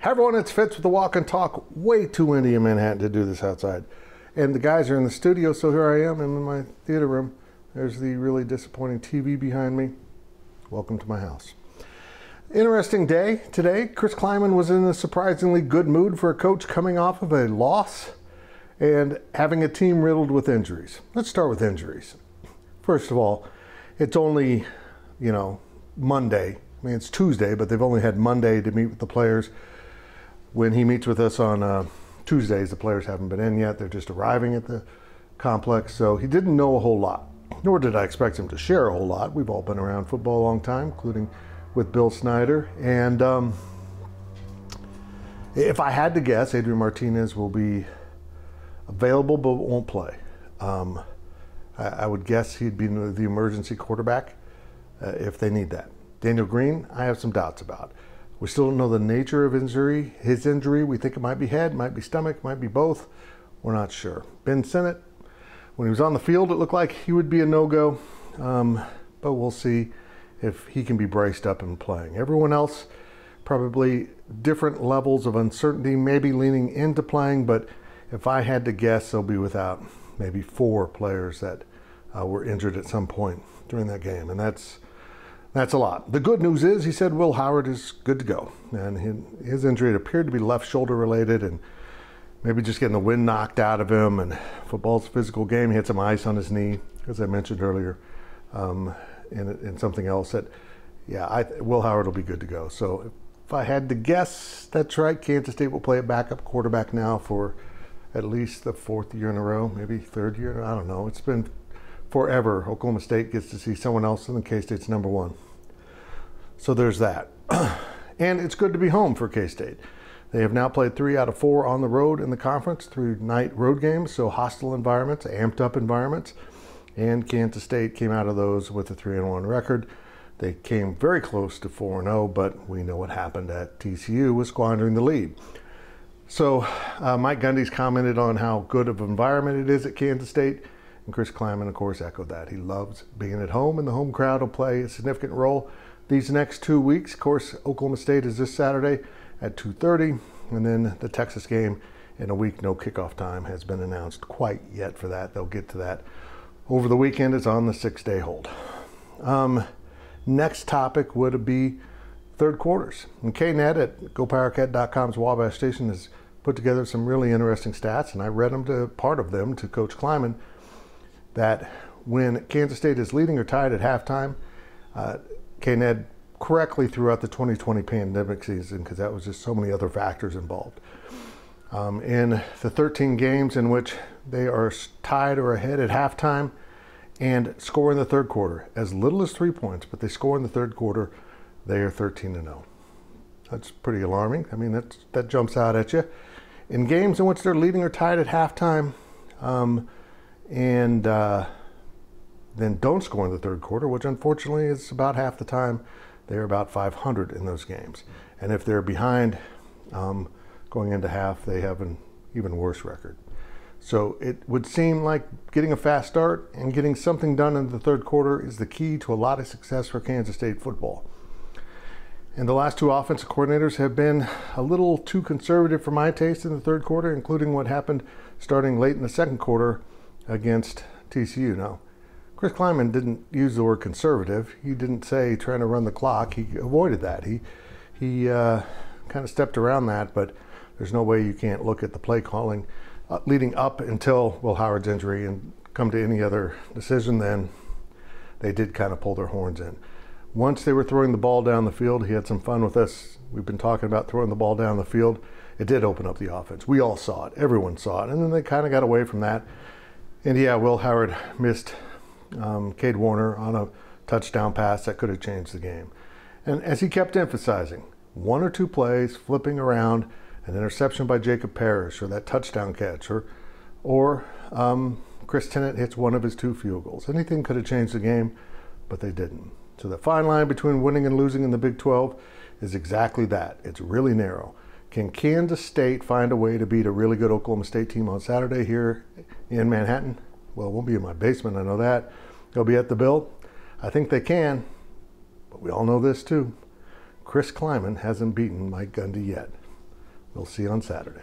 Hi everyone, it's Fitz with the Walk and Talk. Way too windy in Manhattan to do this outside. And the guys are in the studio, so here I am in my theater room. There's the really disappointing TV behind me. Welcome to my house. Interesting day today. Chris Kleiman was in a surprisingly good mood for a coach coming off of a loss and having a team riddled with injuries. Let's start with injuries. First of all, it's only, Monday. I mean, it's Tuesday, but they've only had Monday to meet with the players. When he meets with us on Tuesdays, the players haven't been in yet. They're just arriving at the complex, so he didn't know a whole lot, nor did I expect him to share a whole lot. We've all been around football a long time, including with Bill Snyder. And if I had to guess, Adrian Martinez will be available but won't play. I would guess he'd be the emergency quarterback if they need that. Daniel Green, I have some doubts about. We still don't know the nature of his injury. We think it might be head, might be stomach, might be both. We're not sure. Ben Sinnott, when he was on the field, it looked like he would be a no-go, but we'll see if he can be braced up and playing. Everyone else, probably different levels of uncertainty, maybe leaning into playing, but if I had to guess, they'll be without maybe 4 players that were injured at some point during that game, and that's a lot. The good news is, he said Will Howard is good to go. And his injury, it appeared to be left shoulder related and maybe just getting the wind knocked out of him. And football's a physical game. He had some ice on his knee, as I mentioned earlier, and something else that, Will Howard will be good to go. So if I had to guess, that's right. Kansas State will play a backup quarterback now for at least the 4th year in a row, maybe 3rd year. I don't know. It's been forever. Oklahoma State gets to see someone else in the K-State's number 1. So there's that. And it's good to be home for K-State. They have now played 3 out of 4 on the road in the conference through night road games, so hostile environments, amped up environments. And Kansas State came out of those with a 3-1 record. They came very close to 4-0, but we know what happened at TCU with squandering the lead. So Mike Gundy's commented on how good of an environment it is at Kansas State. And Chris Kleiman, of course, echoed that. He loves being at home, and the home crowd will play a significant role these next 2 weeks. Of course, Oklahoma State is this Saturday at 2:30, and then the Texas game in a week. No kickoff time has been announced quite yet for that. They'll get to that over the weekend. It's on the 6-day hold. Next topic would be third quarters. And KNet at GoPowercat.com's Wabash Station has put together some really interesting stats, and I read part of them to Coach Kleiman, that when Kansas State is leading or tied at halftime, KNet correctly throughout the 2020 pandemic season, because that was just so many other factors involved. In the 13 games in which they are tied or ahead at halftime and score in the third quarter, as little as 3 points, but they score in the third quarter, they are 13-0. That's pretty alarming. I mean, that jumps out at you. In games in which they're leading or tied at halftime, and then don't score in the third quarter, which unfortunately is about half the time, they're about 500 in those games. And if they're behind going into half, they have an even worse record. So it would seem like getting a fast start and getting something done in the third quarter is the key to a lot of success for Kansas State football. And the last 2 offensive coordinators have been a little too conservative for my taste in the third quarter, including what happened starting late in the second quarter against TCU. Now, Chris Kleiman didn't use the word conservative. He didn't say trying to run the clock. He avoided that. He kind of stepped around that, but there's no way you can't look at the play calling leading up until Will Howard's injury and come to any other decision. Then they did kind of pull their horns in. Once they were throwing the ball down the field, he had some fun with us. We've been talking about throwing the ball down the field. It did open up the offense. We all saw it. Everyone saw it. And then they kind of got away from that. And Will Howard missed Cade Warner on a touchdown pass that could have changed the game. And as he kept emphasizing, 1 or 2 plays, flipping around, an interception by Jacob Parrish, or that touchdown catch, or Chris Tennant hits one of his 2 field goals. Anything could have changed the game, but they didn't. So the fine line between winning and losing in the Big 12 is exactly that. It's really narrow. Can Kansas State find a way to beat a really good Oklahoma State team on Saturday here in Manhattan? Well, it won't be in my basement, I know that. They'll be at the Bill. I think they can, but we all know this too. Chris Kleiman hasn't beaten Mike Gundy yet. We'll see you on Saturday.